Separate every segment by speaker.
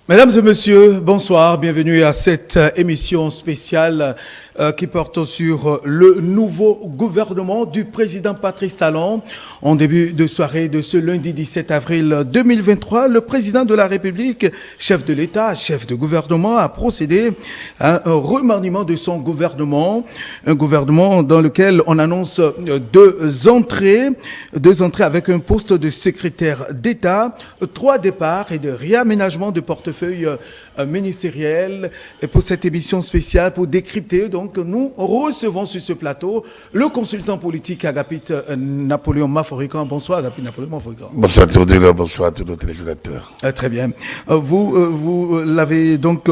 Speaker 1: Mesdames et messieurs, bonsoir, bienvenue à cette émission spéciale qui porte sur le nouveau gouvernement du président Patrice Talon. En début de soirée de ce lundi 17 avril 2023, le président de la République, chef de l'État, chef de gouvernement, a procédé à un remaniement de son gouvernement. Un gouvernement dans lequel on annonce deux entrées avec un poste de secrétaire d'État, 3 départs et de réaménagement de portefeuille ministériel. Et pour cette émission spéciale, pour décrypter, donc, nous recevons sur ce plateau le consultant politique Agapit Napoléon Maforican. Bonsoir Agapit Napoléon Maforican.
Speaker 2: Bonsoir Théodule, bonsoir à tous nos téléspectateurs.
Speaker 1: Très bien. Vous l'avez donc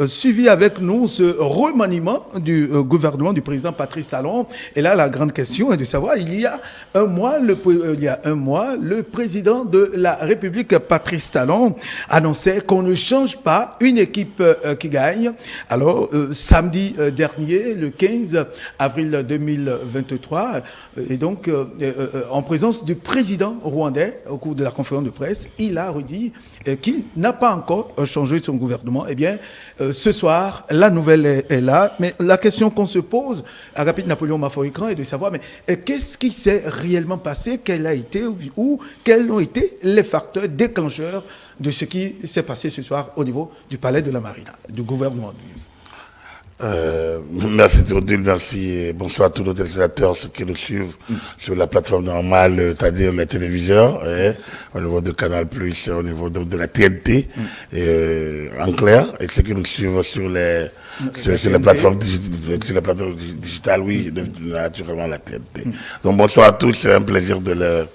Speaker 1: suivi avec nous, ce remaniement du gouvernement du président Patrice Talon. Et là, la grande question est de savoir, il y a un mois, le président de la République, Patrice Talon, annonçait qu'on ne change pas une équipe qui gagne. Alors, samedi dernier, le 15 avril 2023, et donc en présence du président rwandais au cours de la conférence de presse, il a redit qu'il n'a pas encore changé son gouvernement. Eh bien, ce soir, la nouvelle est là, mais la question qu'on se pose, Agapit Napoléon Maforican, est de savoir, mais qu'est-ce qui s'est réellement passé, quels ont été les facteurs déclencheurs de ce qui s'est passé ce soir au niveau du palais de la Marine, du gouvernement.
Speaker 2: Merci Théodule, merci et bonsoir à tous nos téléspectateurs, ceux qui nous suivent sur la plateforme normale, c'est-à-dire les téléviseurs, au niveau de Canal+, au niveau de la TNT, en clair, et ceux qui nous suivent sur les plateformes digitales, oui, naturellement la TNT. Donc bonsoir à tous, c'est un plaisir de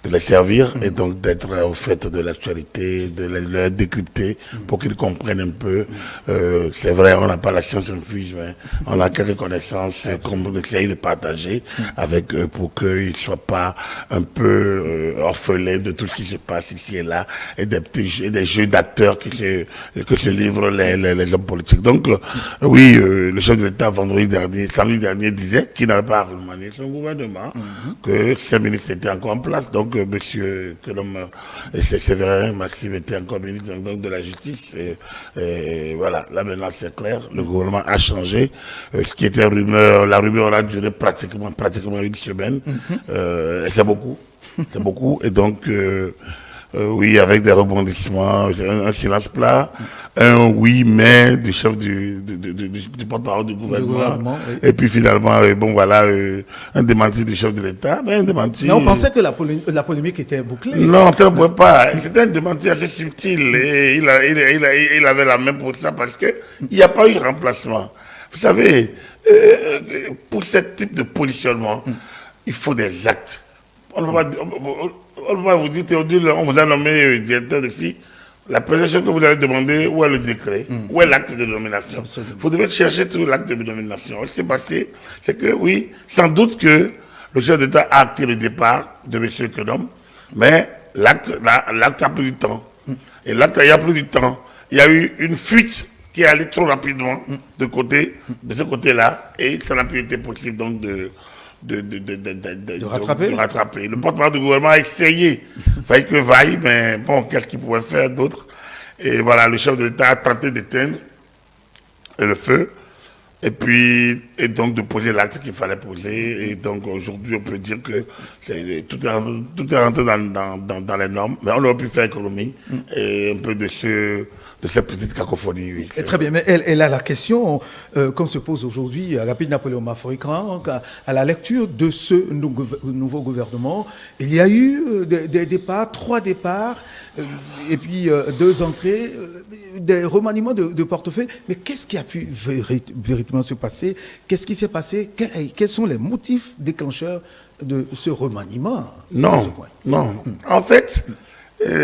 Speaker 2: les servir et donc d'être au fait de l'actualité, de les décrypter pour qu'ils comprennent un peu. C'est vrai, on n'a pas la science infuse, mais on a quelques connaissances qu'on essaye de partager avec eux pour qu'ils ne soient pas un peu orphelins de tout ce qui se passe ici et là et des jeux d'acteurs que se livrent les hommes politiques. Donc, oui, le chef de l'État samedi dernier disait qu'il n'avait pas remanié son gouvernement, que ses ministres étaient encore en place. Donc, monsieur Séverin Maxime était encore ministre de la Justice. Et voilà, là maintenant c'est clair, le gouvernement a changé. Ce qui était la rumeur a duré pratiquement une semaine. Et c'est beaucoup. C'est beaucoup. Et donc, oui, avec des rebondissements, un silence plat, un oui, mais du chef du porte-parole du gouvernement. Oui. Et puis finalement, bon voilà, un démenti du chef de l'État, mais un démenti.
Speaker 1: Mais on pensait que la polémique était bouclée.
Speaker 2: Non, ça ne pouvait pas. C'était un démenti assez subtil et il avait la main pour ça parce qu'il n'y a pas eu de remplacement. Vous savez, pour ce type de positionnement, il faut des actes. On ne peut pas vous dire, Théodule, on vous a nommé directeur d'ici. La première chose que vous allez demander, où est le décret, où est l'acte de nomination. Vous devez chercher tout l'acte de nomination. Ce qui s'est passé, c'est que oui, sans doute que le chef d'État a acté le départ de M. Kedom, mais l'acte a pris du temps. Et l'acte, il y a pris du temps. Il y a eu une fuite qui est allée trop rapidement de ce côté-là, et ça n'a plus été possible donc de rattraper. Le porte-parole du gouvernement a essayé. Il fallait que vaille, mais bon, qu'est-ce qu'il pouvait faire d'autre? Et voilà, le chef de l'État a tenté d'éteindre le feu, et donc de poser l'acte qu'il fallait poser. Et donc aujourd'hui, on peut dire que tout est rentré dans les normes, mais on aurait pu faire économie et un peu de cette petite cacophonie. Oui,
Speaker 1: très bien, mais elle a la question qu'on se pose aujourd'hui, Agapit Napoléon Maforican, à la lecture de ce nouveau gouvernement. Il y a eu des départs, 3 départs, et puis 2 entrées, des remaniements de portefeuille. Mais qu'est-ce qui a pu véritablement se passer? Qu'est-ce qui s'est passé? Quels sont les motifs déclencheurs de ce remaniement?
Speaker 2: Non. En fait...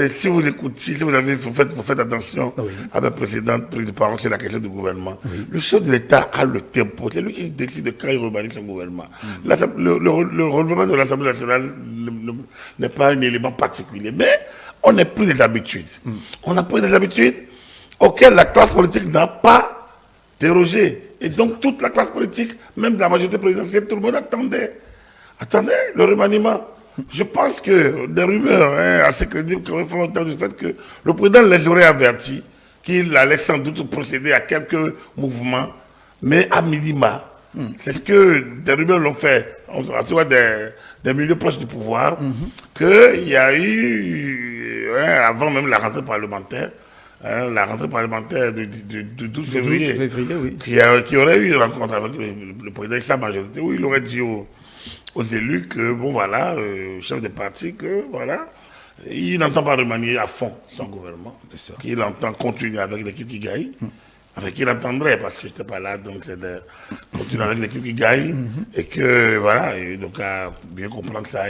Speaker 2: si vous écoutez, vous faites attention à ma précédente prise de parole sur la question du gouvernement. Le chef de l'État a le tempo. C'est lui qui décide de quand il remanise son gouvernement. Le renouvellement de l'Assemblée nationale n'est pas un élément particulier. Mais on n'a pris des habitudes. On a pris des habitudes auxquelles la classe politique n'a pas dérogé. Et donc toute la classe politique, même la majorité présidentielle, tout le monde attendait le remaniement. Je pense que des rumeurs assez crédibles font autant du fait que le président les aurait avertis qu'il allait sans doute procéder à quelques mouvements, mais à minima. C'est ce que des rumeurs l'ont fait, en tout cas des milieux proches du pouvoir, qu'il y a eu, avant même la rentrée parlementaire, la rentrée parlementaire du 12 février,
Speaker 1: oui.
Speaker 2: qui aurait eu une rencontre avec le président de sa majorité, où il aurait dit aux élus que, bon voilà, chef de parti, que voilà, il n'entend pas remanier à fond son gouvernement, qu'il entend continuer avec l'équipe qui gagne, enfin qu'il entendrait, parce que je n'étais pas là, donc c'est de continuer avec l'équipe qui gagne, et que voilà, et donc à bien comprendre ça.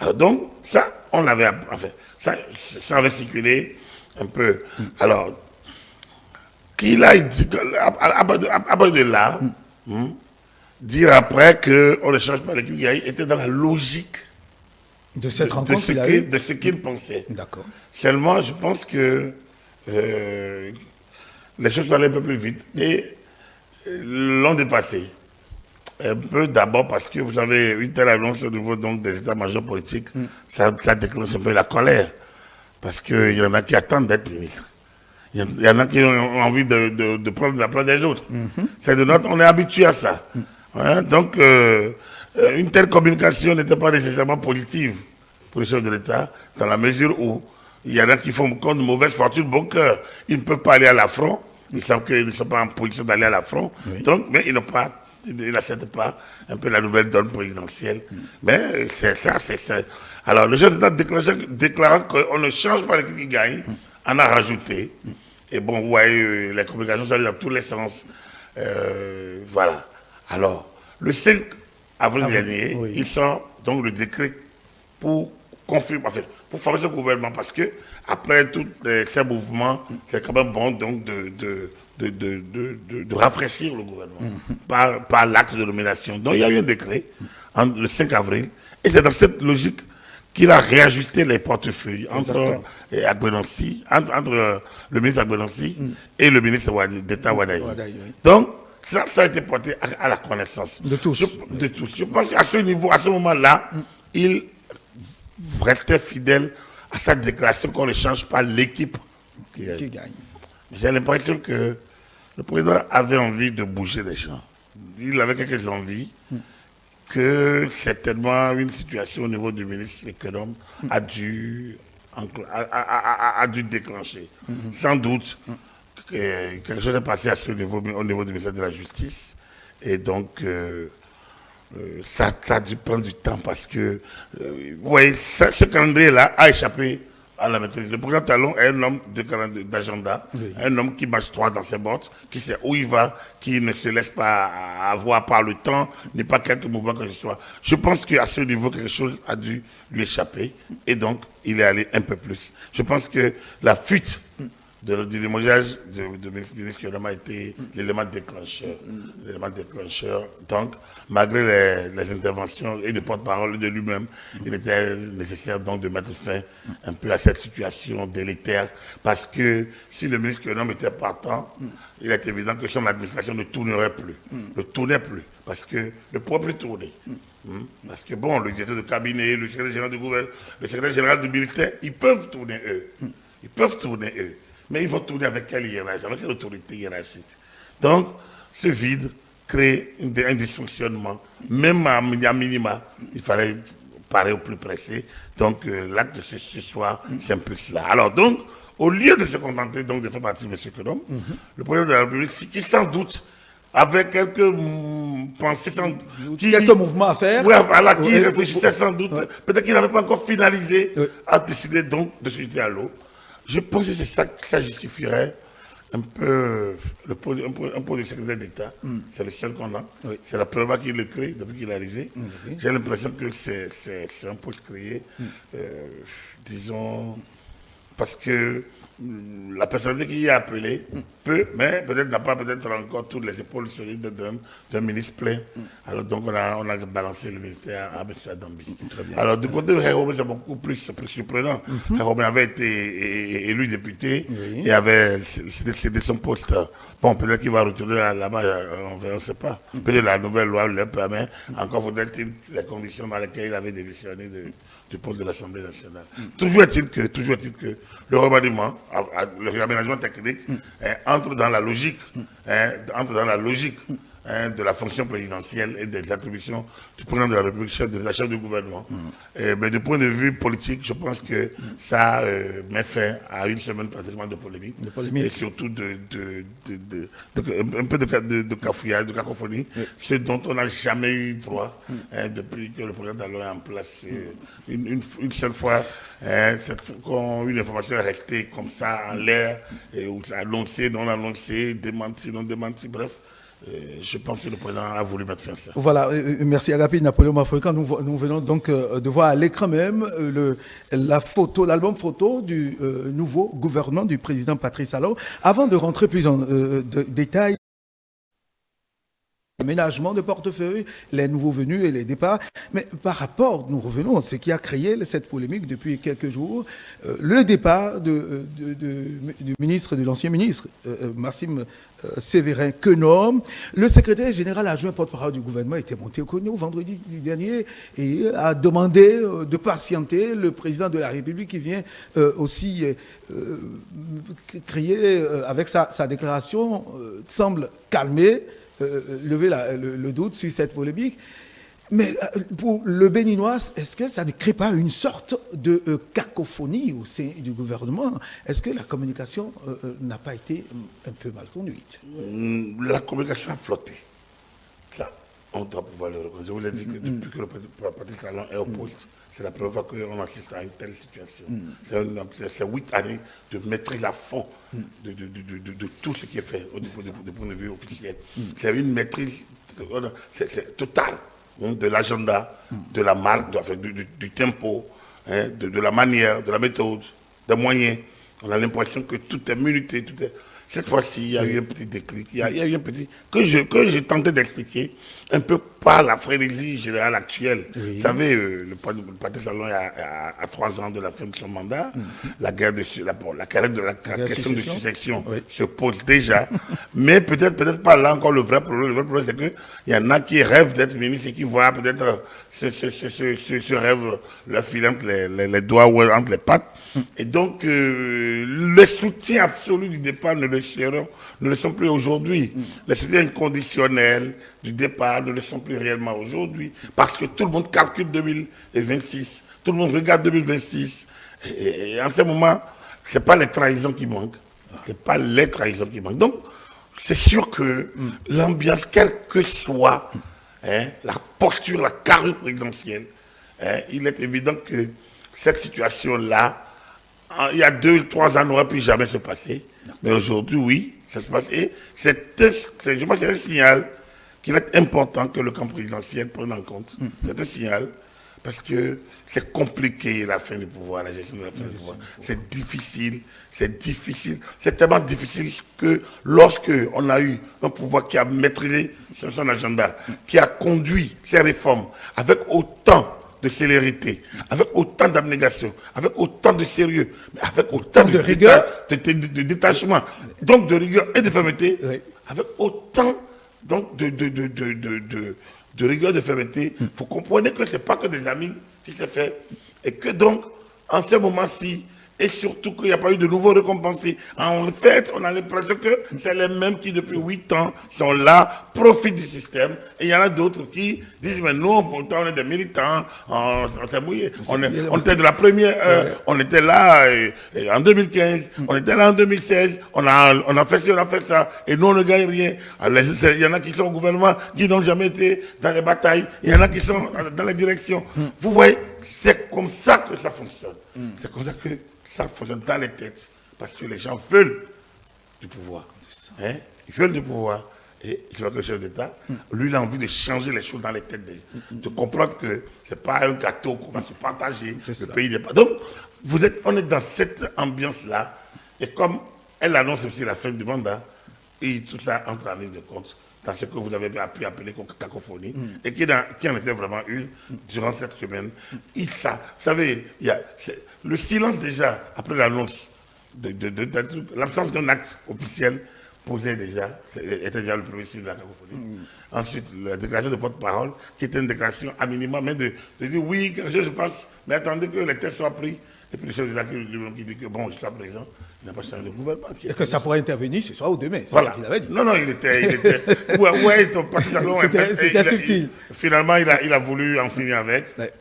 Speaker 2: Alors donc, ça, on l'avait, enfin, ça avait circulé un peu. Alors, qu'il a dit, à bord de là, dire après qu'on ne change pas l'équipe qui gagne, était dans la logique
Speaker 1: de cette rencontre de
Speaker 2: ce qu'il pensait.
Speaker 1: D'accord.
Speaker 2: Seulement, je pense que les choses sont allées un peu plus vite et l'ont dépassé. Un peu d'abord parce que vous avez une telle annonce au niveau donc, des états-majors politiques, ça déclenche un peu la colère. Parce qu'il y en a qui attendent d'être ministres. Il y en a qui ont envie de prendre la place des autres. C'est de notre, on est habitué à ça. Donc, une telle communication n'était pas nécessairement positive pour les chefs de l'État, dans la mesure où il y en a qui font compte de mauvaise fortune, bon cœur. Ils ne peuvent pas aller à l'affront. Ils savent qu'ils ne sont pas en position d'aller à l'affront. Donc, mais ils n'acceptent pas un peu la nouvelle donne présidentielle. Mais c'est ça, c'est ça. Alors, le chef d'État déclarant qu'on ne change pas l'équipe qui gagne, en a rajouté. Et bon, vous voyez, les communications sont allées dans tous les sens. Voilà. Alors, le 5 avril dernier, il sort donc le décret pour confirmer, enfin, pour former ce gouvernement, parce que après tous ces mouvements, c'est quand même bon donc de rafraîchir le gouvernement par l'acte de nomination. Donc il y a eu un décret le 5 avril, et c'est dans cette logique qu'il a réajusté les portefeuilles entre le ministre Agbenonsi et le ministre d'État Wadaï. Donc, ça a été porté à la connaissance
Speaker 1: de tous.
Speaker 2: Je pense qu'à ce niveau, à ce moment-là, il restait fidèle à sa déclaration qu'on ne change pas l'équipe qui gagne. J'ai l'impression que le président avait envie de bouger les gens. Il avait quelques envies que certainement une situation au niveau du ministre économe a dû déclencher. Sans doute quelque chose est passé à ce niveau, au niveau du ministère de la Justice. Et donc, ça a dû prendre du temps parce que, vous voyez, ce calendrier-là a échappé à la maîtrise. Le président Talon est un homme d'agenda, un homme qui marche droit dans ses bottes, qui sait où il va, qui ne se laisse pas avoir par le temps, n'est pas quelque mouvement que ce soit. Je pense qu'à ce niveau, quelque chose a dû lui échapper et donc il est allé un peu plus. Je pense que la fuite du limogeage de ministre Kionam a été l'élément déclencheur. L'élément déclencheur. Donc, malgré les interventions et de porte-parole de lui-même, il était nécessaire donc de mettre fin un peu à cette situation délétère. Parce que si le ministre Kionam était partant, il est évident que son administration ne tournerait plus. Ne tournait plus. Parce que ne pourrait plus tourner. Parce que bon, le directeur de cabinet, le secrétaire général du gouvernement, le secrétaire général du ministère, ils peuvent tourner eux. Ils peuvent tourner eux. Mais ils vont tourner avec quelle hiérarchie, avec quelle autorité hiérarchique. Donc, ce vide crée un dysfonctionnement. Même à minima, il fallait parer au plus pressé. Donc, l'acte de ce soir s'impulse là. Alors, donc, au lieu de se contenter donc, de faire partie de M. Kionam, le président de la République, qui sans doute avec quelques pensées,
Speaker 1: quelques mouvements à faire.
Speaker 2: Oui, voilà, qui réfléchissait sans doute. Peut-être qu'il n'avait pas encore finalisé, a décidé donc de se jeter à l'eau. Je pense que c'est ça que ça justifierait un peu un peu de secrétaire d'État. C'est le seul qu'on a. C'est la première qu'il le crée depuis qu'il est arrivé. J'ai l'impression que c'est un poste créé, disons, parce que la personnalité qui y est appelée peut, mais peut-être n'a pas peut-être encore toutes les épaules solides d'un ministre plein. Alors donc on a balancé le ministère à M. Adambi. Alors du côté de Khairobé, c'est beaucoup plus surprenant. Khairobé avait été élu député et avait cédé son poste. Bon, peut-être qu'il va retourner là-bas, on ne sait pas. Peut-être la nouvelle loi le permet. Encore faudrait-il les conditions dans lesquelles il avait démissionné du poste de l'Assemblée nationale. Toujours est-il que le remaniement, le réaménagement technique entre dans la logique, de la fonction présidentielle et des attributions du président de la République, chef du gouvernement. Mais du point de vue politique, je pense que ça met fin à une semaine pratiquement de polémique. Et surtout un peu de cafouillage, de cacophonie, ce dont on n'a jamais eu droit depuis que le président Talon est en place. Une seule fois, quand une information est restée comme ça en l'air, où ça a annoncé, non annoncé, démenti, non démenti, bref. Je pense que le président a voulu mettre fin à ça.
Speaker 1: Voilà, merci Agapi Napoléon Mafoïka. Nous venons donc de voir à l'écran même l'album photo du nouveau gouvernement du président Patrice Talon. Avant de rentrer plus en détail, aménagement de portefeuille, les nouveaux venus et les départs. Mais par rapport, nous revenons à ce qui a créé cette polémique depuis quelques jours, le départ du ministre, de l'ancien ministre, Maxime Séverin Quenom. Le secrétaire général adjoint porte-parole du gouvernement était monté au Cogno vendredi dernier et a demandé de patienter le président de la République qui vient aussi crier avec sa déclaration, semble calmer, lever le doute sur cette polémique. Mais pour le Béninois, est-ce que ça ne crée pas une sorte de cacophonie au sein du gouvernement? Est-ce que la communication n'a pas été un peu mal conduite?
Speaker 2: La communication a flotté. Ça, on doit pouvoir le reconnaître. Je vous ai dit que depuis que le Patrice Talon est au poste, c'est la première fois qu'on assiste à une telle situation. C'est 8 années de maîtrise à fond de tout ce qui est fait au point de vue officiel. C'est une maîtrise totale de l'agenda, de la marque, du tempo, de la manière, de la méthode, des moyens. On a l'impression que tout est minuté, tout est... Cette fois-ci, il y a eu un petit déclic, il y a eu un petit... que j'ai tenté d'expliquer, un peu par la frénésie générale actuelle. Oui. Vous savez, le Patrice Talon a 3 ans de la fin de son mandat, la question de succession se pose déjà, mais peut-être pas là encore le vrai problème. Le vrai problème, c'est qu'il y en a qui rêvent d'être ministre et qui voient peut-être ce rêve leur filer entre les doigts ou entre les pattes. Et donc, le soutien absolu du départ ne le sont plus aujourd'hui. Les soutiens inconditionnels du départ ne le sont plus réellement aujourd'hui. Parce que tout le monde calcule 2026. Tout le monde regarde 2026. Et en ce moment, ce n'est pas les trahisons qui manquent. Ce n'est pas les trahisons qui manquent. Donc, c'est sûr que l'ambiance, quelle que soit la posture, la carrure présidentielle, il est évident que cette situation-là, il y a 2-3 ans, n'aurait pu jamais se passer. Mais aujourd'hui, oui, ça se passe. Et je pense que c'est un signal qu'il est important que le camp présidentiel prenne en compte. C'est un signal parce que c'est compliqué la fin du pouvoir, la gestion de la fin du pouvoir. C'est difficile. C'est tellement difficile que lorsque on a eu un pouvoir qui a maîtrisé son agenda, qui a conduit ses réformes avec autant de célérité, avec autant d'abnégation, avec autant de sérieux, mais avec autant de rigueur, de détachement, donc de rigueur et de fermeté, avec autant donc de rigueur et de fermeté. Vous comprenez que ce n'est pas que des amis qui s'est fait, et que donc, en ce moment-ci, et surtout qu'il n'y a pas eu de nouveaux récompensés. En fait, on a l'impression que c'est les mêmes qui, depuis 8 ans, sont là, profitent du système. Et il y en a d'autres qui disent, mais nous, pourtant, on est des militants, on s'est mouillé. On était de la première, on était là en 2015, on était là en 2016, on a fait ci, on a fait ça, et nous, on ne gagne rien. Alors, il y en a qui sont au gouvernement, qui n'ont jamais été dans les batailles, il y en a qui sont dans les directions. Vous voyez, c'est comme ça que ça fonctionne. C'est comme ça que ça fonctionne dans les têtes, parce que les gens veulent du pouvoir. Ils veulent du pouvoir. Et je vois que le chef d'État, lui, il a envie de changer les choses dans les têtes de comprendre que ce n'est pas un gâteau qu'on va se partager. Le pays n'est pas. Donc, on est dans cette ambiance-là. Et comme elle annonce aussi la fin du mandat, et tout ça entre en ligne de compte dans ce que vous avez pu appeler cacophonie, et qui en était vraiment une durant cette semaine. Vous savez, il y a le silence déjà, après l'annonce, l'absence d'un acte officiel posé déjà, était déjà le premier signe de la cacophonie. Ensuite, la déclaration de porte-parole, qui était une déclaration à minima, mais de dire oui, quelque chose se passe, mais attendez que les tests soient pris. Et puis le chef d'État qui dit que, bon, jusqu'à présent, il n'a pas changé de gouvernement.
Speaker 1: Et que ça pourrait intervenir ce soir ou demain, c'est
Speaker 2: voilà.
Speaker 1: ce qu'il avait dit.
Speaker 2: Non, il était ouais,
Speaker 1: c'était subtil.
Speaker 2: Finalement, il a voulu en finir avec.
Speaker 1: Ouais.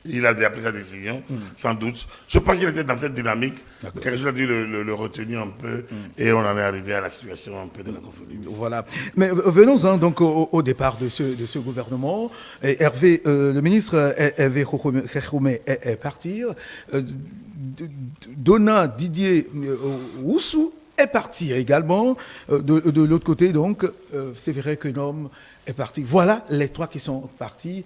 Speaker 2: Il a pris sa décision, sans doute. Je pense qu'il était dans cette dynamique. Quelque chose a dû le retenir un peu. Et on en est arrivé à la situation un peu de la conflit.
Speaker 1: Voilà. Mais venons-en donc au départ de ce gouvernement. Et Hervé, le ministre Hervé Khekhoumé est parti. Donna Didier Oussou est parti également. De l'autre côté, donc, c'est vrai qu'un homme est parti. Voilà les trois qui sont partis.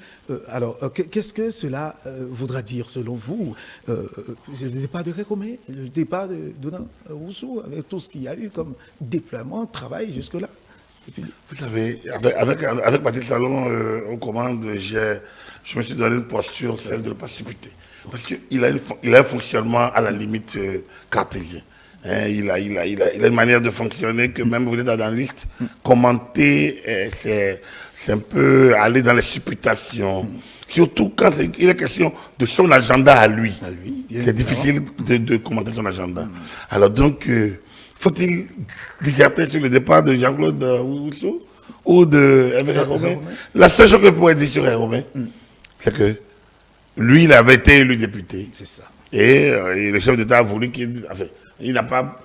Speaker 1: Alors, qu'est-ce que cela voudra dire selon vous? Le départ de Khekhoumé, le départ de Donna Oussou, avec tout ce qu'il y a eu comme déploiement, travail jusque-là.
Speaker 2: Vous savez, avec Patrice Talon aux commandes, je me suis donné une posture, celle de ne pas supputer. Parce qu'il a un fonctionnement à la limite cartésien. Hein, il a une manière de fonctionner que même vous êtes analyste, commenter, c'est un peu aller dans les supputations. Surtout quand il est question de son agenda à lui. C'est difficile de commenter son agenda. Alors donc, faut-il disserter sur le départ de Jean-Claude Oussou ou de Hervé Khekhoumé? La seule chose que je pourrais dire sur Khekhoumé, c'est que lui, il avait été élu député.
Speaker 1: C'est ça.
Speaker 2: Et le chef d'État a voulu qu'il... Enfin, il n'a pas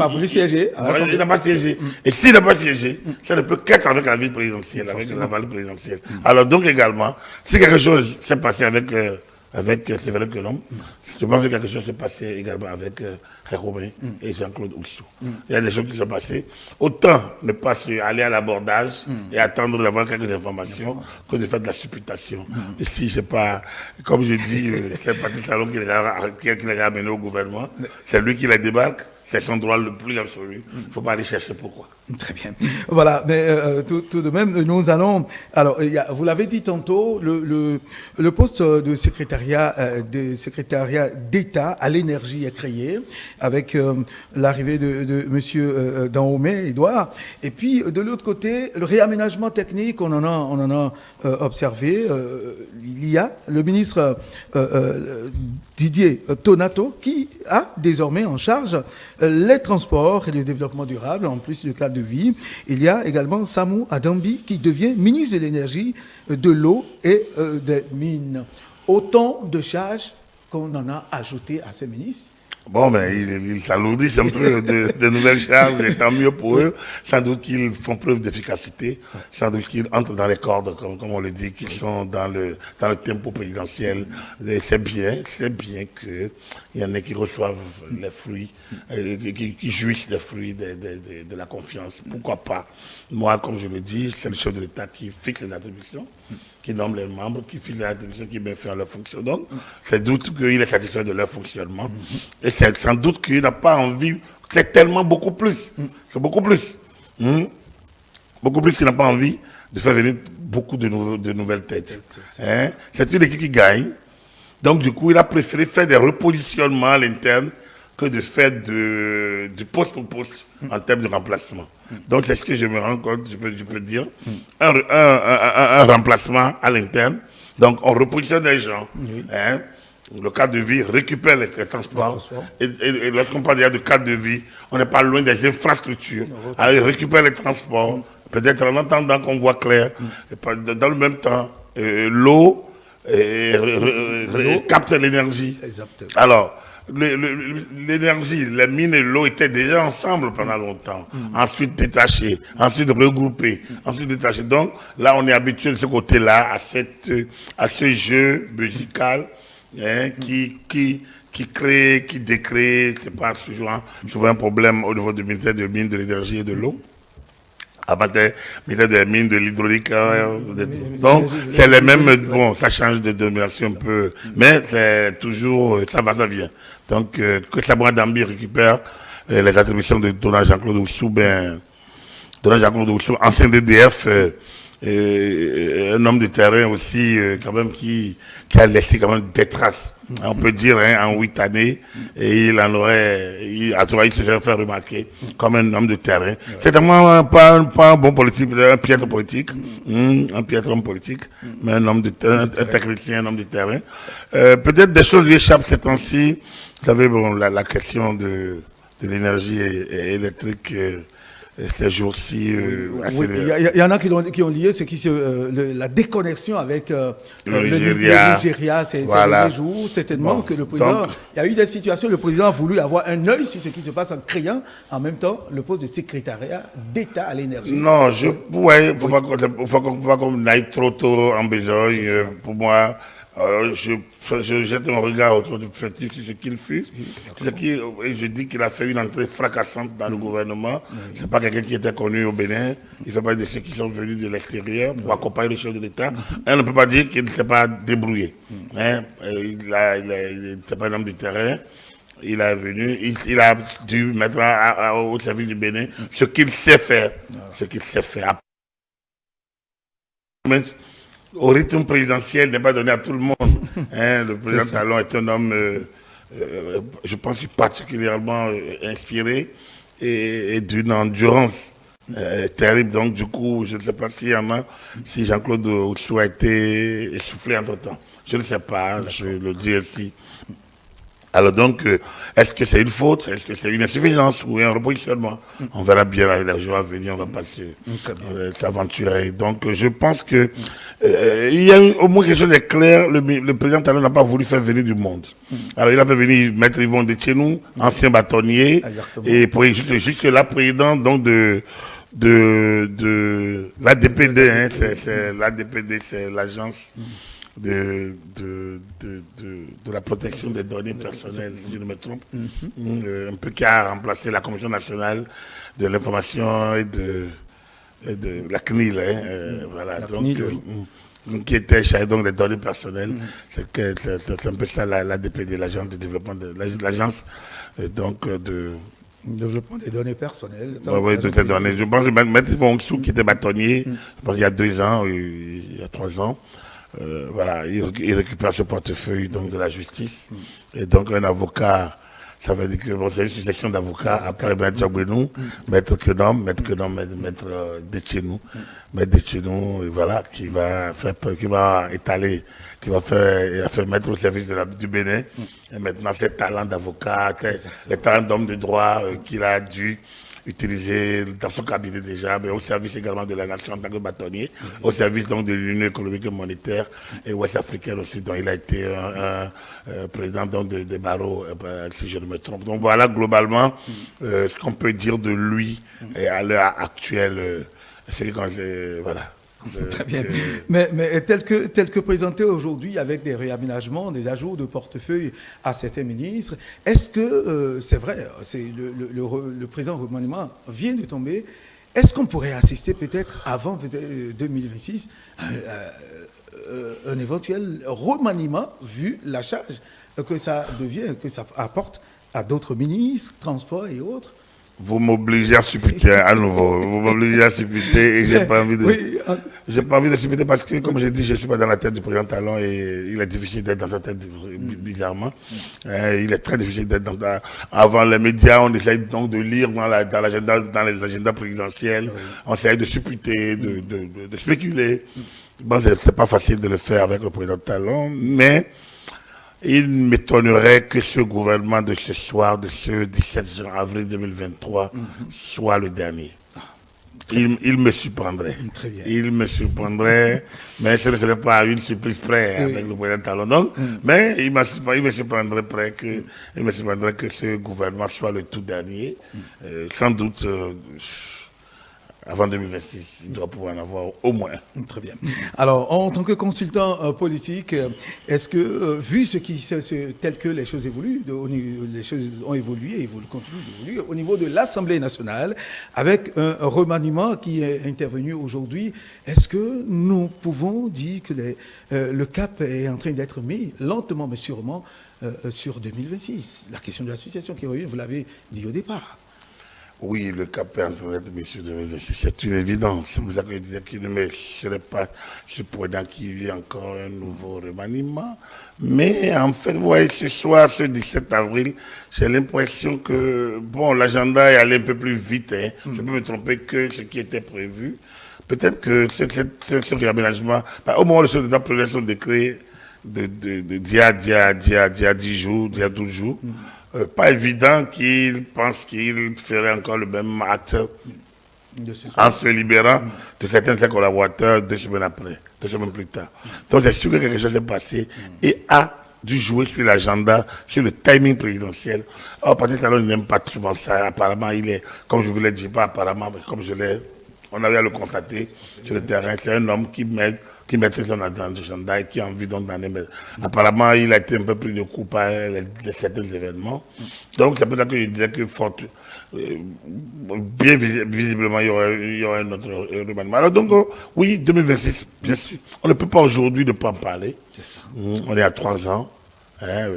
Speaker 1: voulu siéger.
Speaker 2: Il n'a pas siégé. Et s'il n'a pas siégé, ça ne peut qu'être avec la vie présidentielle, avec la valeur présidentielle. Alors donc également, si quelque chose s'est passé avec Séverin Kelom, je pense que quelque chose s'est passé également avec Khekhoumé et Jean-Claude Oussou. Il y a des choses qui sont passées. Autant ne pas aller à l'abordage et attendre d'avoir quelques informations que de faire de la supputation. Ici, je sais pas, comme je dis, c'est Patrice Talon qui l'a amené au gouvernement. C'est lui qui la débarque. C'est son droit le plus absolu. Il ne faut pas aller chercher pourquoi.
Speaker 1: Très bien. Voilà, mais tout de même, nous allons... Alors, vous l'avez dit tantôt, le poste de secrétariat d'État à l'énergie est créé avec l'arrivée de M. Dahomey, Édouard. Et puis, de l'autre côté, le réaménagement technique, on en a observé. Il y a le ministre Didier Tonato qui a désormais en charge les transports et le développement durable, en plus du cadre de vie. Il y a également Samou Adambi qui devient ministre de l'énergie, de l'eau et des mines. Autant de charges qu'on en a ajouté à ces ministres.
Speaker 2: Bon, mais ils s'alourdissent un peu de nouvelles charges, et tant mieux pour eux. Sans doute qu'ils font preuve d'efficacité, sans doute qu'ils entrent dans les cordes, comme on le dit, qu'ils sont dans le tempo présidentiel. C'est bien qu'il y en ait qui reçoivent les fruits, qui jouissent des fruits de la confiance. Pourquoi pas? Moi, comme je le dis, c'est le chef de l'État qui fixe les attributions, qui nomme les membres, qui fixe les attributions, qui met fin à leur fonction. Donc, c'est doute qu'il est satisfait de leur fonctionnement. Et c'est sans doute qu'il n'a pas envie, c'est tellement beaucoup plus. C'est beaucoup plus. Beaucoup plus qu'il n'a pas envie de faire venir beaucoup de nouvelles têtes. C'est une équipe qui gagne. Donc, du coup, il a préféré faire des repositionnements à l'interne que de faire du poste pour poste en termes de remplacement. Donc, c'est ce que je me rends compte, je peux dire. Un remplacement à l'interne. Donc, on repositionne les gens. Le cadre de vie récupère les transports. Et lorsqu'on parle de cadre de vie, on n'est pas loin des infrastructures. Alors, il récupère les transports. Peut-être en attendant qu'on voit clair. Dans le même temps, l'eau capte l'énergie. Alors, l'énergie, les mines et l'eau étaient déjà ensemble pendant longtemps. Ensuite détachés, ensuite regroupés, ensuite détachés. Donc là, on est habitué de ce côté-là à ce jeu musical qui crée, qui décrée. C'est pas souvent un problème au niveau du ministère de Mines, de l'Énergie et de l'eau. Avant des ministère des Mines, de l'hydraulique. Donc, c'est les mêmes. Bon, ça change de domination un peu. Mais c'est toujours. Ça va, ça vient. Donc, que Samou Adambi récupère les attributions de Donna Jean-Claude Oussou, Donna Jean-Claude Oussou, ancien DDF, un homme de terrain aussi, quand même, qui a laissé quand même des traces on peut dire, hein, en 8 années, et il se serait fait remarquer comme un homme de terrain. C'est vraiment pas un bon politique, un piètre politique, un piètre homme politique, mais un homme de terrain, un technicien, un homme de terrain. Peut-être des choses lui échappent ces temps-ci. Vous savez, bon, la question de l'énergie électrique, ces jours-ci.
Speaker 1: Oui, il y en a qui ont lié la déconnexion avec le Nigeria ces derniers jours. Certainement que le président, il y a eu des situations, le président a voulu avoir un œil sur ce qui se passe en créant en même temps le poste de secrétariat d'État à l'énergie.
Speaker 2: Non, il ne faut pas qu'on aille trop tôt en besogne. Pour moi, je jette un regard autodéfinitif sur ce qu'il fut. Et je dis qu'il a fait une entrée fracassante dans le gouvernement. Ce n'est pas quelqu'un qui était connu au Bénin. Il ne fait pas de ceux qui sont venus de l'extérieur pour accompagner les choses de l'État. On ne peut pas dire qu'il ne s'est pas débrouillé. Hein? Il n'était pas un homme du terrain. Il est venu, il a dû mettre au service du Bénin ce qu'il sait faire. Ce qu'il sait faire. Au rythme présidentiel n'est pas donné à tout le monde. Hein, le président Talon est un homme, je pense, particulièrement inspiré et d'une endurance terrible. Donc, du coup, je ne sais pas s'il y en a, si Jean-Claude Oussou a été essoufflé entre-temps. Je ne sais pas, je le dis ainsi. Alors donc, est-ce que c'est une faute, est-ce que c'est une insuffisance ou un repositionnement? On verra bien les jours à venir, on ne va pas s'aventurer. Donc je pense que il y a au moins quelque chose de clair, le président Talon n'a pas voulu faire venir du monde. Alors il a fait venir Maître Yvon Detchenou, ancien bâtonnier, et pour jusque là président donc de l'ADPD, hein, c'est l'ADPD, c'est l'agence de la protection des données personnelles, si je ne me trompe, un peu qui a remplacé la Commission nationale de l'information et de la CNIL, hein, voilà, donc, qui était chargé donc des données personnelles, c'est un peu ça l'ADPD, l'agence de développement de l'agence donc de
Speaker 1: développement des données personnelles.
Speaker 2: Oui, de ces données. Je pense que Maître Yvon Oussou, qui était bâtonnier, je pense qu'il y a 2 ans, il y a 3 ans, voilà, il récupère ce portefeuille donc, de la justice. Et donc un avocat, ça veut dire que bon, c'est une succession d'avocats après Maître Jogbenou, Maître Kedom, Maître Detchenou, Maître Detchenou, voilà, qui va étaler, qui va faire mettre au service du Bénin. Et maintenant, ces talents d'avocat, les talents d'homme de droit qu'il a dû utilisé dans son cabinet déjà, mais au service également de la nation en tant que bâtonnier, au service donc de l'Union économique et monétaire et ouest-africaine aussi, dont il a été un président donc des barreaux, si je ne me trompe. Donc voilà globalement ce qu'on peut dire de lui et à l'heure actuelle. Voilà.
Speaker 1: Très bien. Mais tel que présenté aujourd'hui avec des réaménagements, des ajouts de portefeuille à certains ministres, est-ce que c'est vrai, le présent remaniement vient de tomber, est-ce qu'on pourrait assister peut-être avant 2026 un éventuel remaniement vu la charge que ça devient, que ça apporte à d'autres ministres, transports et autres?
Speaker 2: Vous m'obligez à supputer à nouveau. Vous m'obligez à supputer et j'ai pas envie de. J'ai pas envie de supputer parce que, comme j'ai dit, je suis pas dans la tête du président Talon et il est difficile d'être dans sa tête bizarrement. Il est très difficile d'être dans. Avant les médias, on essaye donc de lire dans les agendas présidentiels. On essaye de supputer, de spéculer. Bon, c'est pas facile de le faire avec le président Talon, mais il m'étonnerait que ce gouvernement de ce soir, de ce 17 avril 2023, soit le dernier. Il me surprendrait. Très bien. Il me surprendrait, mais ce ne serait pas une surprise près avec le président Talon. Donc, mais il me surprendrait que ce gouvernement soit le tout dernier. Sans doute, avant 2026, il doit pouvoir en avoir au moins.
Speaker 1: Très bien. Alors, en tant que consultant politique, est-ce que, vu tel que les choses évoluent, les choses ont évolué et continuent d'évoluer, au niveau de l'Assemblée nationale, avec un remaniement qui est intervenu aujourd'hui, est-ce que nous pouvons dire que le cap est en train d'être mis lentement mais sûrement sur 2026? La question de l'association qui revient, vous l'avez dit au départ.
Speaker 2: Oui, le cap est en train d'être mis sur 2026, c'est une évidence. C'est pour ça que je disais qu'il ne serait pas surprenant qu'il y ait encore un nouveau remaniement. Mais en fait, vous voyez, ce soir, ce 17 avril, j'ai l'impression que, bon, l'agenda est allé un peu plus vite. Hein. Je peux me tromper que ce qui était prévu. Peut-être que ce réaménagement, au moment où le chef d'État prenait son décret d'il y a 10 jours, d'il y a 12 jours, pas évident qu'il pense qu'il ferait encore le même acte en se libérant de certains de ses collaborateurs 2 semaines après, 2 semaines plus tard. Donc c'est sûr que quelque chose s'est passé et a dû jouer sur l'agenda, sur le timing présidentiel. Or, Patrice Talon n'aime pas souvent ça. Apparemment, il est, comme je vous l'ai dit, pas apparemment, mais comme je l'ai, on avait à le constater sur le terrain, c'est un homme qui met son agenda et qui a envie d'en donner. Apparemment, il a été un peu pris de coup par certains événements. Donc, c'est pour ça que je disais que bien visiblement, il y aurait un autre remaniement. Alors, donc, oui, 2026, bien sûr. On ne peut pas aujourd'hui ne pas en parler. C'est ça. On est à 3 ans. Hein,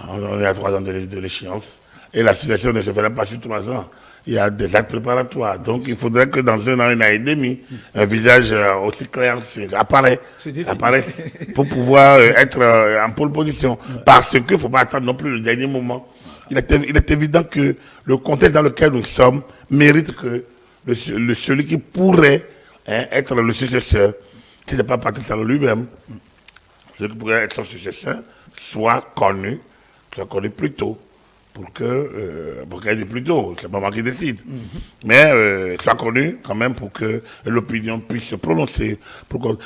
Speaker 2: on est à 3 ans de l'échéance. Et la situation ne se fera pas sur 3 ans. Il y a des actes préparatoires. Donc, il faudrait que dans 1 an, 1 an et demi, un visage aussi clair apparaisse pour pouvoir être en pole position. Parce qu'il ne faut pas attendre non plus le dernier moment. Il est évident que le contexte dans lequel nous sommes mérite que celui qui pourrait être le successeur, si ce n'est pas Patrice Talon lui-même, celui qui pourrait être son successeur, soit connu plus tôt. Pour qu'elle dise plus tôt, c'est pas moi qui décide. Mais soit connu quand même pour que l'opinion puisse se prononcer. Vous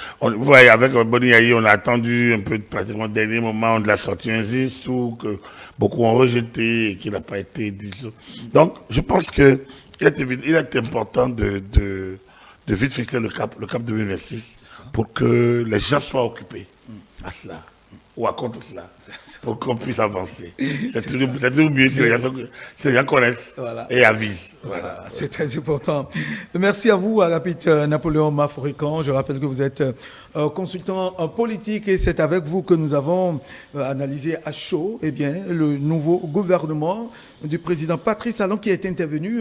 Speaker 2: voyez, avec Boni Yayi, on a attendu un peu pratiquement au dernier moment, on l'a sorti un ou que beaucoup ont rejeté et qu'il n'a pas été dissous. Donc, je pense qu'il est important de vite fixer le cap 2026 pour que les gens soient occupés à cela. Ou à contre cela, pour qu'on puisse avancer. C'est toujours mieux si les gens connaissent et avisent. Voilà.
Speaker 1: C'est très important. Merci à vous, Agapit Napoléon Maforican. Je rappelle que vous êtes consultant politique et c'est avec vous que nous avons analysé à chaud le nouveau gouvernement du président Patrice Talon qui est intervenu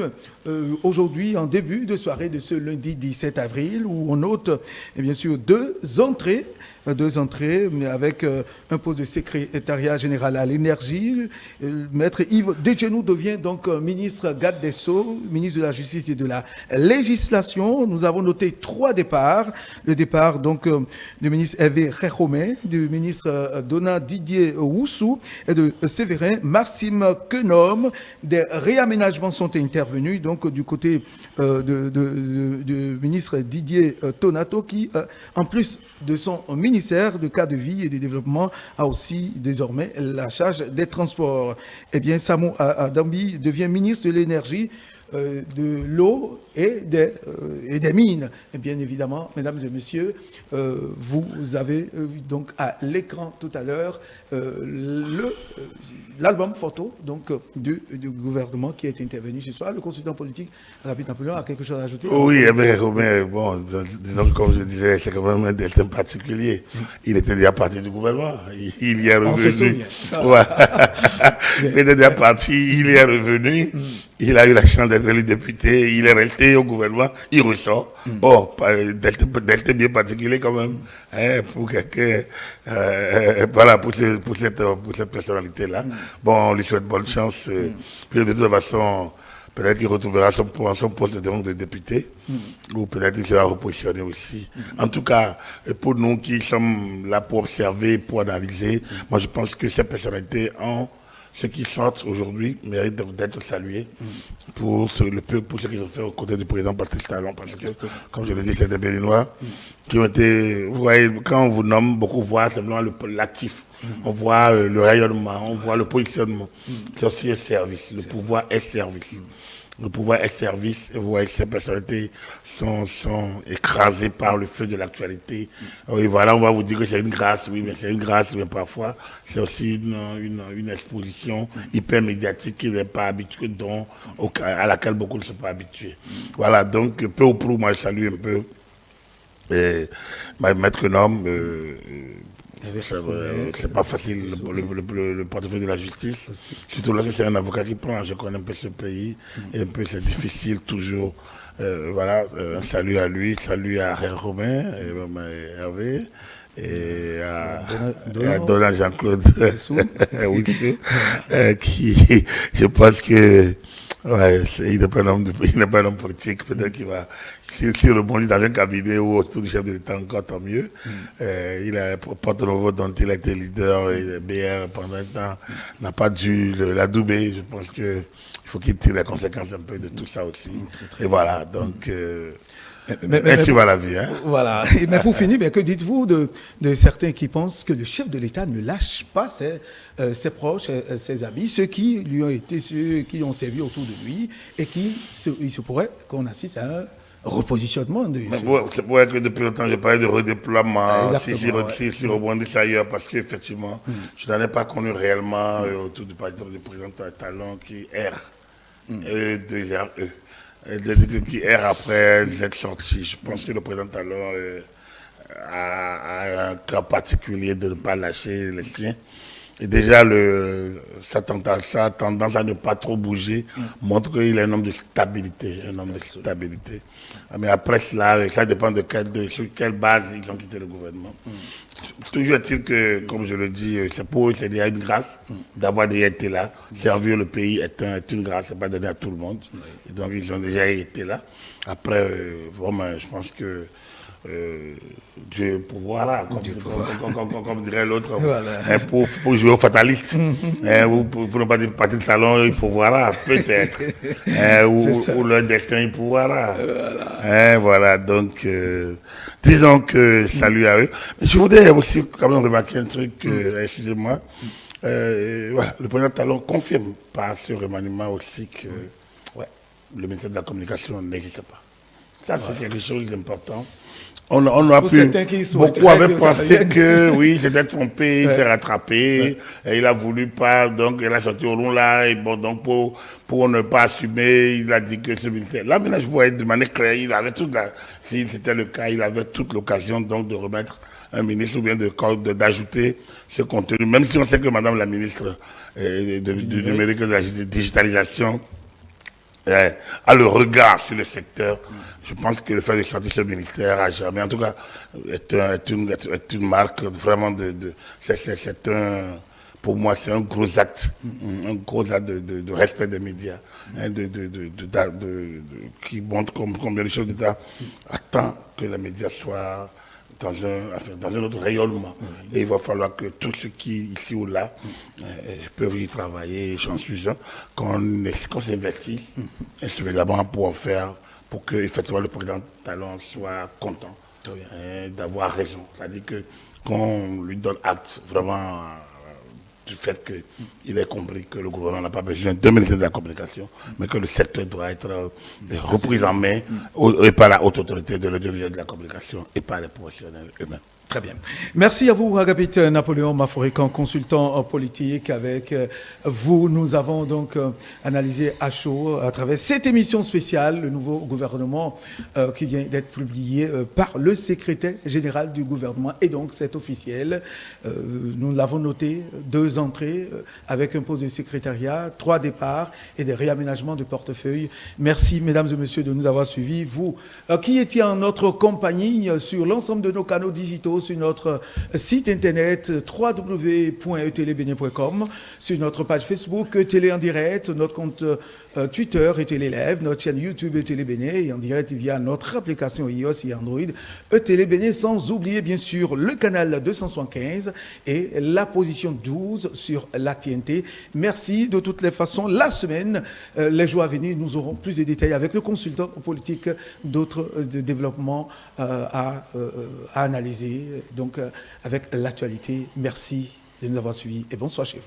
Speaker 1: aujourd'hui en début de soirée de ce lundi 17 avril où on note bien sûr deux entrées avec un poste de secrétariat général à l'énergie. Maître Yves Desgenoux devient donc ministre garde des Sceaux, ministre de la Justice et de la Législation. Nous avons noté 3 départs. Le départ donc du ministre Hervé Réhomé, du ministre Donat Didier Woussou et de Séverin Maxime Quenom. Des réaménagements sont intervenus donc du côté du ministre Didier Tonato qui, en plus de son ministère de cadre de vie et de développement, a aussi désormais la charge des transports. Samou Adambi devient ministre de l'énergie, de l'eau et des mines. Et bien évidemment, mesdames et messieurs, vous avez donc à l'écran tout à l'heure l'album photo donc, du gouvernement qui est intervenu ce soir. Le consultant politique, Agapit Napoléon, a quelque chose à ajouter?
Speaker 2: Oui, Romain, bon, disons comme je disais, c'est quand même un destin particulier. Il était déjà parti du gouvernement. Il y est revenu.
Speaker 1: On se souvient.
Speaker 2: Ouais. Il était déjà parti, il y est revenu. Il a eu la chance d'être élu député, il est resté au gouvernement, il ressort. Bon, d'être bien particulier quand même, hein, pour quelqu'un, voilà, pour cette personnalité-là. Bon, on lui souhaite bonne chance. Puis de toute façon, peut-être qu'il retrouvera son poste de député, ou peut-être qu'il sera repositionné aussi. En tout cas, pour nous qui sommes là pour observer, pour analyser, moi je pense que ces personnalités ont ce qu'ils sortent aujourd'hui mérite d'être salués pour ce qu'ils ont fait aux côtés du président Patrice Talon. Parce que, comme je l'ai dit, c'est des Béninois qui ont été. Vous voyez, quand on vous nomme, beaucoup voient simplement l'actif. On voit le rayonnement, on voit le positionnement. C'est aussi un service. Le pouvoir est service. Le pouvoir est service. Vous voyez, ces personnalités sont écrasées par le feu de l'actualité. Et voilà, on va vous dire que c'est une grâce, oui, mais c'est une grâce, mais parfois, c'est aussi une exposition hyper médiatique qui n'est pas habituée, à laquelle beaucoup ne sont pas habitués. Voilà, donc, peu ou prou, moi, je salue un peu Maître Nom, C'est pas facile, le portefeuille de la justice. Surtout lorsque c'est un avocat qui prend. Je connais un peu ce pays. Et un peu, c'est difficile toujours. Voilà, un salut à lui, salut à Romain, et Hervé. Et à Donald Jean-Claude qui, je pense que il n'est pas un homme politique, peut-être qu'il va s'il rebondit dans un cabinet ou autour du chef de l'État, encore tant mieux. Il a Porte-Novo dont il a été leader et BR pendant un temps n'a pas dû l'adouber. Je pense qu'il faut qu'il tire les conséquences un peu de tout ça aussi. Et voilà, donc ainsi va la vie. Hein.
Speaker 1: Voilà. Mais pour finir, que dites-vous de certains qui pensent que le chef de l'État ne lâche pas ses proches, ses amis, ceux qui lui ont été, ceux qui ont servi autour de lui, et il se pourrait qu'on assiste à un repositionnement de...
Speaker 2: C'est pour que depuis longtemps je parlais de redéploiement, si rebondissent ailleurs, parce qu'effectivement, je n'en ai pas connu réellement autour du président Talon qui erre, qui erre après être sorti. Je pense que le président Talon a un cas particulier de ne pas lâcher les siens. Et déjà, sa tendance à ne pas trop bouger montre qu'il est un homme de stabilité. Mais après cela, ça dépend sur quelle base ils ont quitté le gouvernement. Toujours est-il que, comme je le dis, c'est pour eux, c'est déjà une grâce d'avoir déjà été là. Servir le pays est une grâce, c'est pas donné à tout le monde. Et donc, ils ont déjà été là. Après, vraiment, je pense que Dieu pourvoira, comme dirait l'autre, voilà. Pour jouer au fataliste, pour ne pas dire partir de talon, il pourvoira, peut-être, ou leur destin, il pourvoira. Voilà, donc, disons que salut à eux. Je voudrais aussi quand même remarquer un truc, excusez-moi, voilà, le président Talon confirme par ce remaniement aussi que le ministère de la Communication n'existe pas. Ça, c'est quelque chose d'important. On a pu, beaucoup avaient pensé que oui, c'était trompé, il s'est rattrapé, et il a voulu pas, donc il a sorti au long là, et bon, donc pour ne pas assumer, il a dit que ce ministère. Là, maintenant, je voyais de manière claire, il avait si c'était le cas, il avait toute l'occasion donc de remettre un ministre ou bien d'ajouter ce contenu, même si on sait que Madame la ministre du numérique et de la digitalisation a le regard sur le secteur. Je pense que le fait de sortir ce ministère à jamais, en tout cas, est une marque vraiment pour moi, c'est un gros acte de respect des médias, qui montre combien les choses d'État attendent que les médias soient dans un autre rayonnement. Et il va falloir que tous ceux qui, ici ou là, peuvent y travailler, j'en suis sûr, qu'on s'investisse suffisamment pour en faire, pour que effectivement le président Talon soit content d'avoir raison. C'est-à-dire qu'on lui donne acte vraiment du fait qu'il ait compris que le gouvernement n'a pas besoin de ministère de la communication, mais que le secteur doit être repris en main et par la haute autorité de l'audiovisuel de la communication et par les professionnels eux-mêmes.
Speaker 1: Très bien. Merci à vous, Agapit Napoléon Maforican, consultant politique. Avec vous, nous avons donc analysé à chaud, à travers cette émission spéciale, le nouveau gouvernement qui vient d'être publié par le secrétaire général du gouvernement. Et donc, c'est officiel. Nous l'avons noté, 2 entrées avec un poste de secrétariat, 3 départs et des réaménagements de portefeuille. Merci, mesdames et messieurs, de nous avoir suivis. Vous qui étiez en notre compagnie sur l'ensemble de nos canaux digitaux, sur notre site internet www.etelebene.com, sur notre page Facebook Télé en direct, notre compte Twitter Télé Live, notre chaîne YouTube Télé Bene et en direct via notre application iOS et Android Télé Bene, sans oublier bien sûr le canal 275 et la position 12 sur la TNT. Merci de toutes les façons. La semaine, les jours à venir, nous aurons plus de détails avec le consultant politique, d'autres développements à analyser. Donc, avec l'actualité, merci de nous avoir suivis et bonsoir chez vous.